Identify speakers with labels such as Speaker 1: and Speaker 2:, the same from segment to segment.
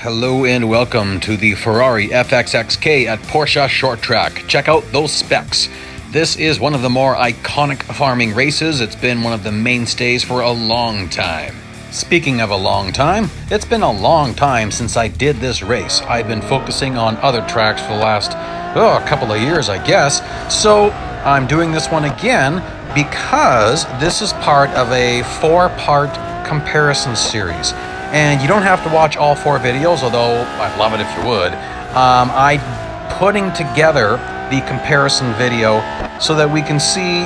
Speaker 1: Hello and welcome to the Ferrari FXX K at Porsche Short Track. Check out those specs. This is one of the more iconic farming races. It's been one of the mainstays for a long time. Speaking of a long time, it's been a long time since I did this race. I've been focusing on other tracks for the last, couple of years, I guess. So I'm doing this one again because this is part of a 4-part comparison series. And you don't have to watch all 4 videos, although I'd love it if you would. I'm putting together the comparison video so that we can see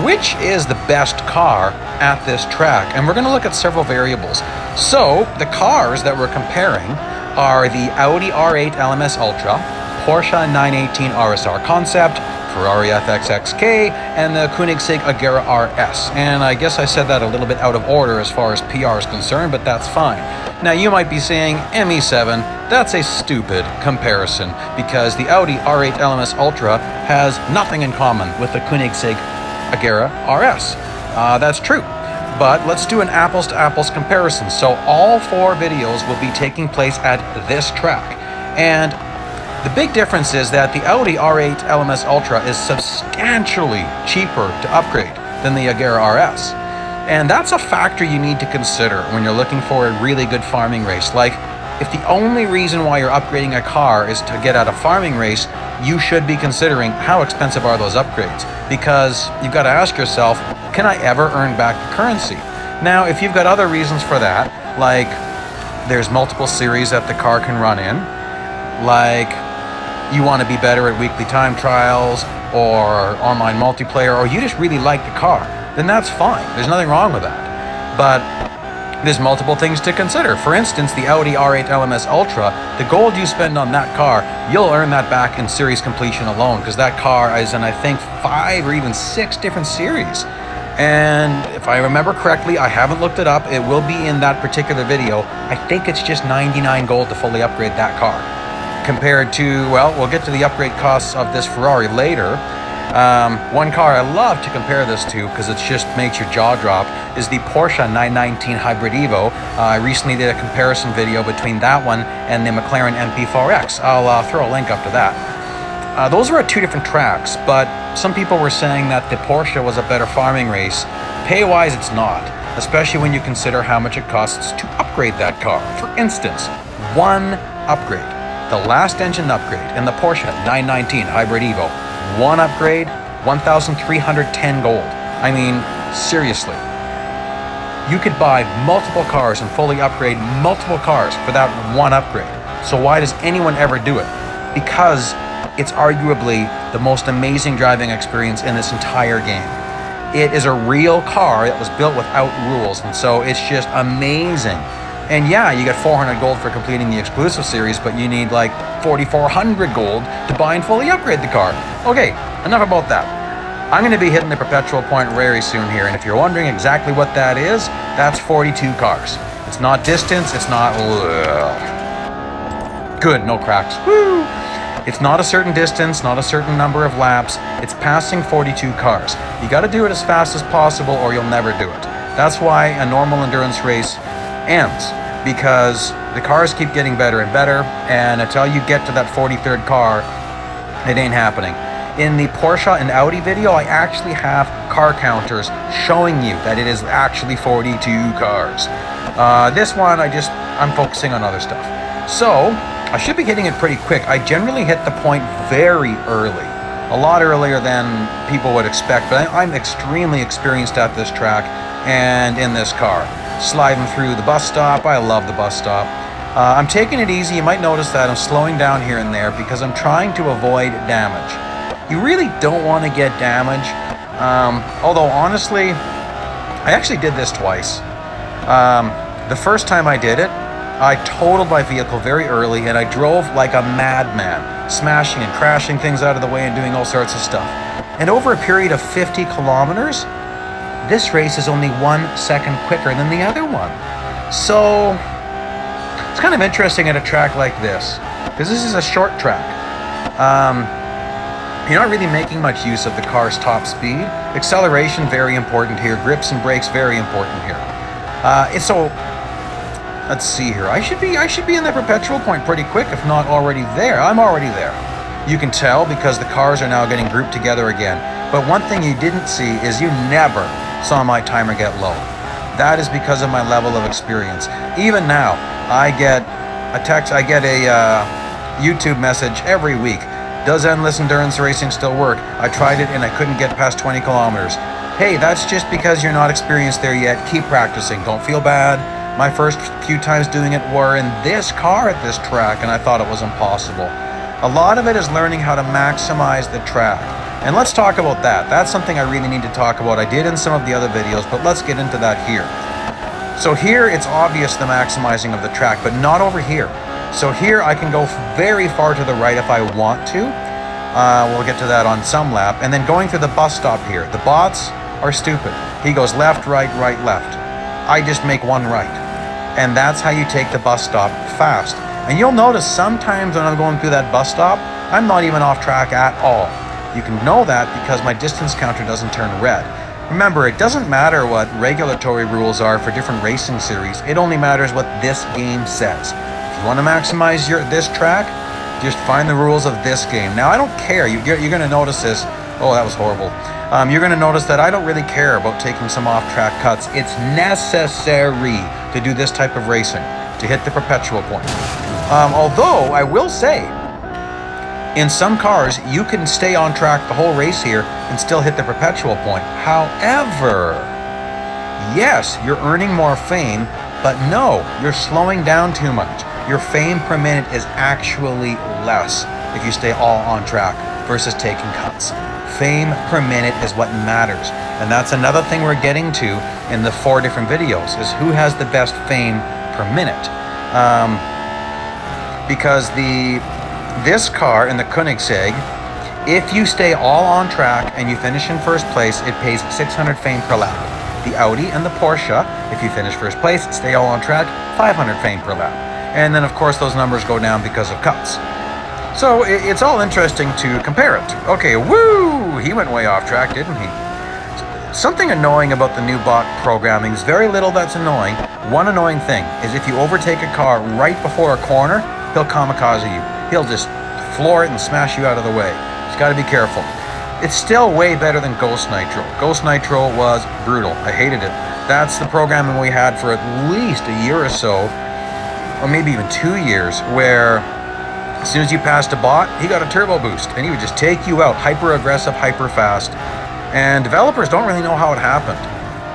Speaker 1: which is the best car at this track. And we're going to look at several variables. So the cars that we're comparing are the Audi R8 LMS Ultra, Porsche 918 RSR Concept, Ferrari FXX K, and the Koenigsegg Agera RS. And I guess I said that a little bit out of order as far as PR is concerned, but that's fine. Now you might be saying, ME7, that's a stupid comparison because the Audi R8 LMS Ultra has nothing in common with the Koenigsegg Agera RS. That's true. But let's do an apples-to-apples comparison. So all 4 videos will be taking place at this track. And the big difference is that the Audi R8 LMS Ultra is substantially cheaper to upgrade than the Agera RS. And that's a factor you need to consider when you're looking for a really good farming race. Like, if the only reason why you're upgrading a car is to get at a farming race, you should be considering how expensive are those upgrades. Because you've got to ask yourself, can I ever earn back the currency? Now, if you've got other reasons for that, like there's multiple series that the car can run in, like you want to be better at weekly time trials or online multiplayer, or you just really like the car, then that's fine. There's nothing wrong with that. But there's multiple things to consider. For instance, the Audi R8 LMS Ultra, the gold you spend on that car, you'll earn that back in series completion alone, because that car is in, I think, 5 or even 6 different series. And if I remember correctly, I haven't looked it up, it will be in that particular video. I think it's just 99 gold to fully upgrade that car. Compared to, well, we'll get to the upgrade costs of this Ferrari later. One car I love to compare this to, because it just makes your jaw drop, is the Porsche 919 Hybrid Evo. I recently did a comparison video between that one and the McLaren MP4X. I'll throw a link up to that. Those were at 2 different tracks, but some people were saying that the Porsche was a better farming race. Pay-wise, it's not, especially when you consider how much it costs to upgrade that car. For instance, one upgrade. The last engine upgrade in the Porsche 919 Hybrid Evo. One upgrade, 1,310 gold. I mean, seriously. You could buy multiple cars and fully upgrade multiple cars for that one upgrade. So why does anyone ever do it? Because it's arguably the most amazing driving experience in this entire game. It is a real car that was built without rules, and so it's just amazing. And yeah, you get 400 gold for completing the exclusive series, but you need like 4,400 gold to buy and fully upgrade the car. Okay, enough about that. I'm going to be hitting the Perpetual point very soon here, and if you're wondering exactly what that is, that's 42 cars. It's not distance, it's not... Good, no cracks. Woo! It's not a certain distance, not a certain number of laps. It's passing 42 cars. You got to do it as fast as possible or you'll never do it. That's why a normal endurance race ends, because the cars keep getting better and better, and until you get to that 43rd car, it ain't happening. In the Porsche and Audi video, I actually have car counters showing you that it is actually 42 cars. This one, I'm focusing on other stuff. So, I should be hitting it pretty quick. I generally hit the point very early. A lot earlier than people would expect, but I'm extremely experienced at this track and in this car. Sliding through the bus stop. I love the bus stop. I'm taking it easy. You might notice that I'm slowing down here and there because I'm trying to avoid damage. You really don't want to get damage. Although honestly, I actually did this twice. The first time I did it, I totaled my vehicle very early and I drove like a madman, smashing and crashing things out of the way and doing all sorts of stuff. And over a period of 50 kilometers, this race is only 1 second quicker than the other one. So it's kind of interesting at a track like this, because this is a short track. You're not really making much use of the car's top speed. Acceleration, very important here. Grips and brakes, very important here. So Let's see here. I should be in the Perpetual point pretty quick, if not already there. I'm already there. You can tell because the cars are now getting grouped together again. But one thing you didn't see is you never saw my timer get low. That is because of my level of experience. Even now, I get a text, I get a YouTube message every week. Does endless endurance racing still work? I tried it and I couldn't get past 20 kilometers. Hey, that's just because you're not experienced there yet. Keep practicing. Don't feel bad. My first few times doing it were in this car at this track, and I thought it was impossible. A lot of it is learning how to maximize the track. And let's talk about that. That's something I really need to talk about. I did in some of the other videos, but let's get into that here. So here, it's obvious the maximizing of the track, but not over here. So here, I can go very far to the right if I want to. We'll get to that on some lap. And then going through the bus stop here. The bots are stupid. He goes left, right, right, left. I just make one right. And that's how you take the bus stop fast. And you'll notice sometimes when I'm going through that bus stop, I'm not even off track at all. You can know that because my distance counter doesn't turn red. Remember, it doesn't matter what regulatory rules are for different racing series. It only matters what this game says. If you want to maximize this track, just find the rules of this game. Now, I don't care. You're going to notice this. Oh, that was horrible. You're going to notice that I don't really care about taking some off-track cuts. It's necessary to do this type of racing, to hit the Perpetual point. Although, I will say, in some cars, you can stay on track the whole race here and still hit the Perpetual point. However, yes, you're earning more fame, but no, you're slowing down too much. Your fame per minute is actually less if you stay all on track versus taking cuts. Fame per minute is what matters. And that's another thing we're getting to in the 4 different videos, is who has the best fame per minute. Because this car in the Koenigsegg, if you stay all on track and you finish in first place, it pays 600 fame per lap. The Audi and the Porsche, if you finish first place, stay all on track, 500 fame per lap. And then of course those numbers go down because of cuts. So it's all interesting to compare it. Okay, woo! He went way off track, didn't he? Something annoying about the new bot programming is very little that's annoying. One annoying thing is if you overtake a car right before a corner, he'll kamikaze you. He'll just floor it and smash you out of the way. Just got to be careful. It's still way better than Ghost Nitro. Ghost Nitro was brutal. I hated it. That's the programming we had for at least a year or so, or maybe even 2 years, where as soon as you passed a bot, he got a turbo boost, and he would just take you out, hyper aggressive, hyper fast. And developers don't really know how it happened,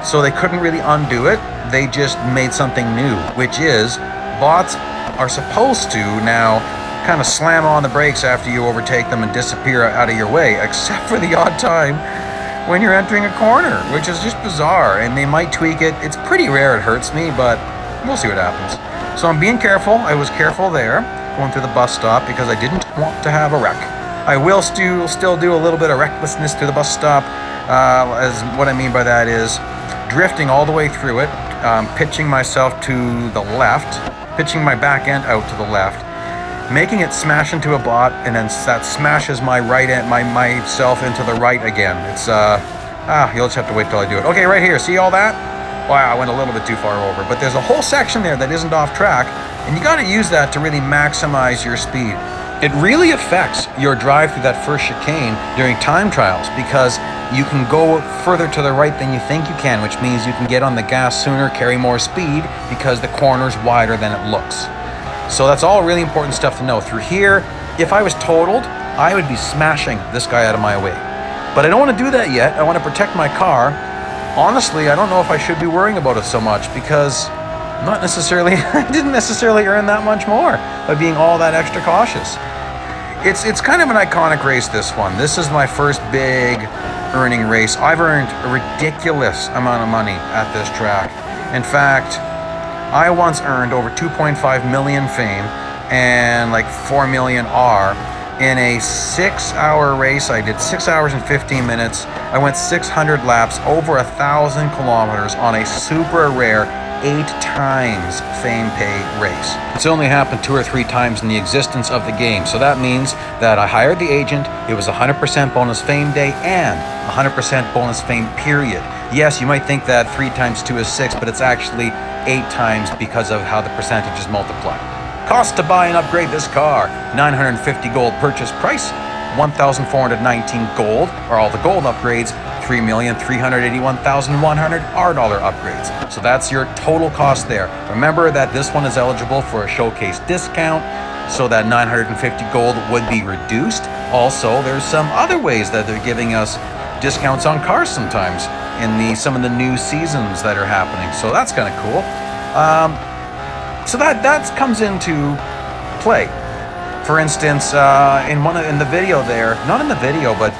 Speaker 1: so they couldn't really undo it. They just made something new, which is bots are supposed to now kind of slam on the brakes after you overtake them and disappear out of your way, except for the odd time when you're entering a corner, which is just bizarre. And they might tweak it. It's pretty rare it hurts me, but we'll see what happens. So I'm being careful. I was careful there, going through the bus stop, because I didn't want to have a wreck. I will still do a little bit of recklessness through the bus stop. As what I mean by that is drifting all the way through it, pitching myself to the left, pitching my back end out to the left, making it smash into a bot, and then that smashes my right end, myself into the right again. It's you'll just have to wait till I do it. Okay, right here, see all that? Wow, I went a little bit too far over, but there's a whole section there that isn't off track, and you got to use that to really maximize your speed. It really affects your drive through that first chicane during time trials, because you can go further to the right than you think you can, which means you can get on the gas sooner, carry more speed, because the corner's wider than it looks. So that's all really important stuff to know. Through here, if I was totaled, I would be smashing this guy out of my way. But I don't want to do that yet. I want to protect my car. Honestly, I don't know if I should be worrying about it so much, because not necessarily, I didn't necessarily earn that much more by being all that extra cautious. It's kind of an iconic race, this one. This is my first big earning race. I've earned a ridiculous amount of money at this track. In fact, I once earned over 2.5 million fame and like 4 million R in a 6-hour race. I did 6 hours and 15 minutes. I went 600 laps, over 1,000 kilometers on a super rare 8 times fame pay race. It's only happened 2 or 3 times in the existence of the game, so that means that I hired the agent, it was 100% bonus fame day and 100% bonus fame period. Yes, you might think that 3 times 2 is 6, but it's actually 8 times because of how the percentages multiply. Cost to buy and upgrade this car, 950 gold purchase price, 1,419 gold are all the gold upgrades, 3,381,100 R$ upgrades. So that's your total cost there. Remember that this one is eligible for a showcase discount, so that 950 gold would be reduced. Also, there's some other ways that they're giving us discounts on cars sometimes in some of the new seasons that are happening. So that's kind of cool. So that comes into play. For instance, in the video there, not in the video, but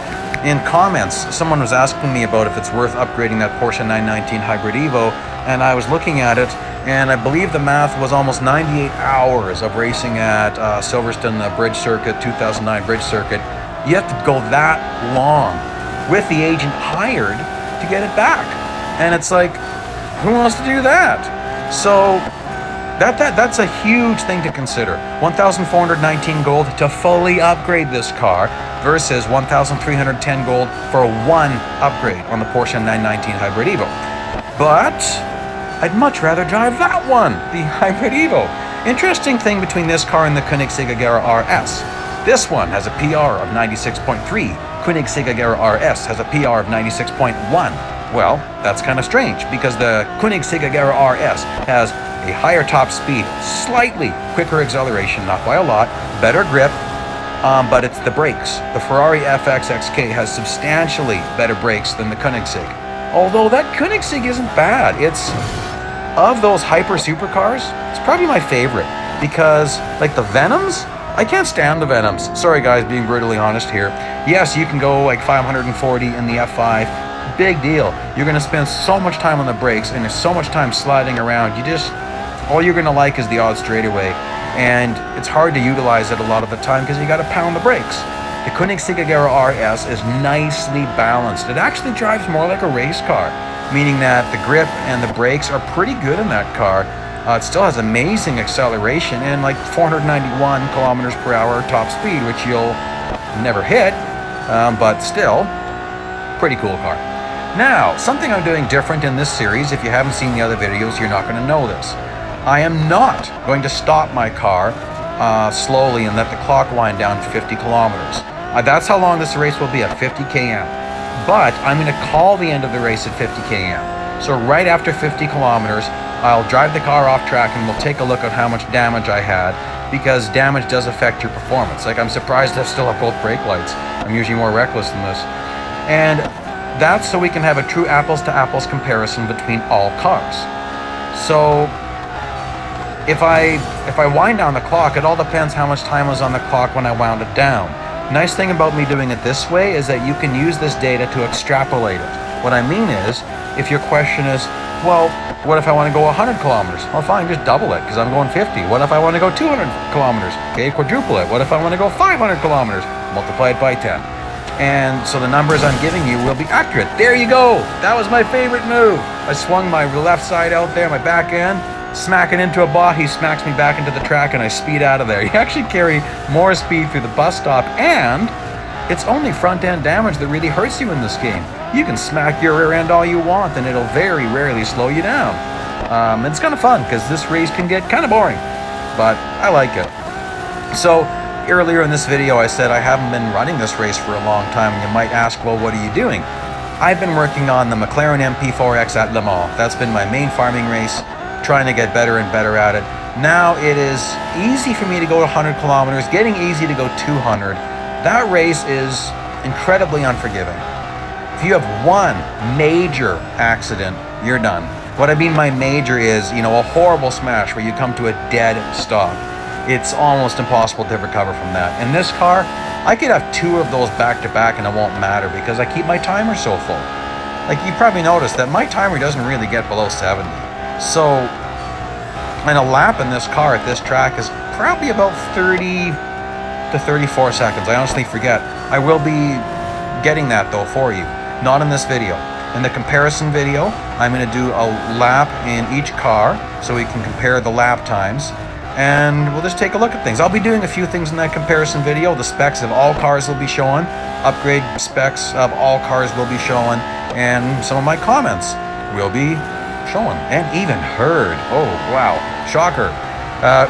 Speaker 1: in comments, someone was asking me about if it's worth upgrading that Porsche 919 Hybrid Evo, and I was looking at it, and I believe the math was almost 98 hours of racing at Silverstone Bridge Circuit, 2009 Bridge Circuit. You have to go that long with the agent hired to get it back. And it's like, who wants to do that? So that's a huge thing to consider. 1,419 gold to fully upgrade this car versus 1,310 gold for one upgrade on the Porsche 919 Hybrid Evo. But I'd much rather drive that one, the Hybrid Evo. Interesting thing between this car and the Koenigsegg RS. This one has a PR of 96.3. Koenigsegg RS has a PR of 96.1. Well, that's kind of strange because the Koenigsegg RS has a higher top speed, slightly quicker acceleration, not by a lot, better grip, but it's the brakes. The Ferrari FXX K has substantially better brakes than the Koenigsegg. Although that Koenigsegg isn't bad. It's, of those hyper supercars, it's probably my favorite because, like the Venoms, I can't stand the Venoms. Sorry guys, being brutally honest here. Yes, you can go like 540 in the F5. Big deal. You're going to spend so much time on the brakes and there's so much time sliding around. All you're going to like is the odd straightaway. And it's hard to utilize it a lot of the time because you got to pound the brakes. The Koenigsegg RS is nicely balanced. It actually drives more like a race car, meaning that the grip and the brakes are pretty good in that car. It still has amazing acceleration and like 491 kilometers per hour top speed, which you'll never hit, but still, pretty cool car. Now, something I'm doing different in this series, if you haven't seen the other videos, you're not going to know this. I am not going to stop my car slowly and let the clock wind down to 50 kilometers. That's how long this race will be, at 50 km. But I'm going to call the end of the race at 50 km. So right after 50 kilometers, I'll drive the car off track and we'll take a look at how much damage I had, because damage does affect your performance. Like, I'm surprised I still have both brake lights. I'm usually more reckless than this. And that's so we can have a true apples to apples comparison between all cars. So if I wind down the clock, it all depends how much time was on the clock when I wound it down. Nice thing about me doing it this way is that you can use this data to extrapolate it. What I mean is, if your question is, well, what if I want to go 100 kilometers? Well, fine, just double it, because I'm going 50. What if I want to go 200 kilometers? Okay, quadruple it. What if I want to go 500 kilometers? Multiply it by 10. And so the numbers I'm giving you will be accurate. There you go. That was my favorite move. I swung my left side out there, my back end, smack it into a bot. He smacks me back into the track and I speed out of there. You actually carry more speed through the bus stop, and it's only front end damage that really hurts you in this game. You can smack your rear end all you want and it'll very rarely slow you down. It's kind of fun because this race can get kind of boring, but I like it. So earlier in this video I said I haven't been running this race for a long time, and you might ask, well, what are you doing? I've been working on the McLaren MP4X at Le Mans. That's been my main farming race, trying to get better and better at it. Now it is easy for me to go 100 kilometers, getting easy to go 200. That race is incredibly unforgiving. If you have one major accident, you're done. What I mean by major is, a horrible smash where you come to a dead stop. It's almost impossible to recover from that. In this car, I could have 2 of those back to back and it won't matter because I keep my timer so full. Like, you probably noticed that my timer doesn't really get below 70. So, and a lap in this car at this track is probably about 30 to 34 seconds. I honestly forget. I will be getting that though for you. Not in this video. In the comparison video, I'm going to do a lap in each car so we can compare the lap times, and we'll just take a look at things. I'll be doing a few things in that comparison video. The specs of all cars will be showing, upgrade specs of all cars will be showing, and some of my comments will be shown and even heard. Oh, wow. Shocker.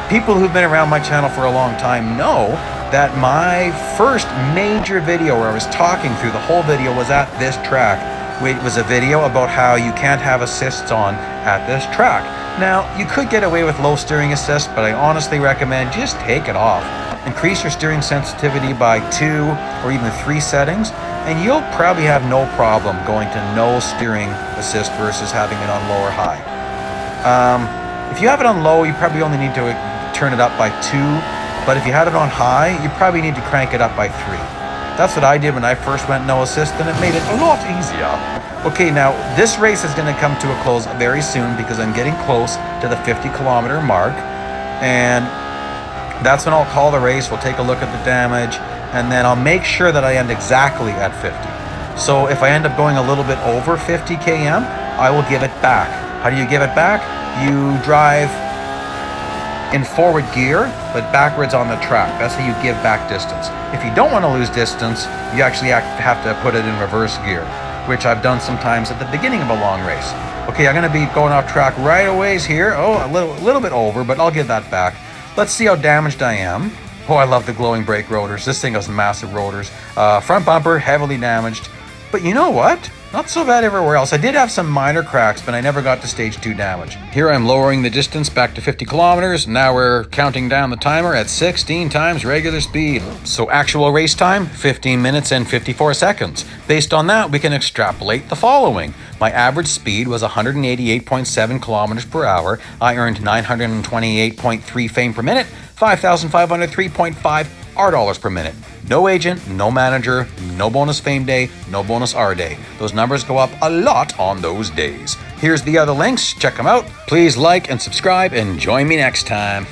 Speaker 1: People who've been around my channel for a long time know that my first major video where I was talking through the whole video was at this track. It was a video about how you can't have assists on at this track. Now, you could get away with low steering assist, but I honestly recommend just take it off. Increase your steering sensitivity by 2 or even 3 settings, and you'll probably have no problem going to no steering assist versus having it on low or high. If you have it on low, you probably only need to turn it up by 2, but if you had it on high, you probably need to crank it up by 3. That's what I did when I first went no assist, and it made it a lot easier. Okay, now this race is going to come to a close very soon because I'm getting close to the 50-kilometer mark, and that's when I'll call the race. We'll take a look at the damage, and then I'll make sure that I end exactly at 50. So if I end up going a little bit over 50 km, I will give it back. How do you give it back? You drive in forward gear, but backwards on the track. That's how you give back distance. If you don't want to lose distance, you actually have to put it in reverse gear, which I've done sometimes at the beginning of a long race. Okay, I'm going to be going off track right away here. Oh, a little bit over, but I'll give that back. Let's see how damaged I am. Oh, I love the glowing brake rotors. This thing has massive rotors. Front bumper, heavily damaged. But you know what? Not so bad everywhere else. I did have some minor cracks, but I never got to stage 2 damage. Here I'm lowering the distance back to 50 kilometers. Now we're counting down the timer at 16 times regular speed. So actual race time, 15 minutes and 54 seconds. Based on that, we can extrapolate the following. My average speed was 188.7 kilometers per hour. I earned 928.3 fame per minute, 5,503.5 R dollars per minute. No agent, no manager, no bonus fame day, no bonus R day. Those numbers go up a lot on those days. Here's the other links. Check them out. Please like and subscribe and join me next time.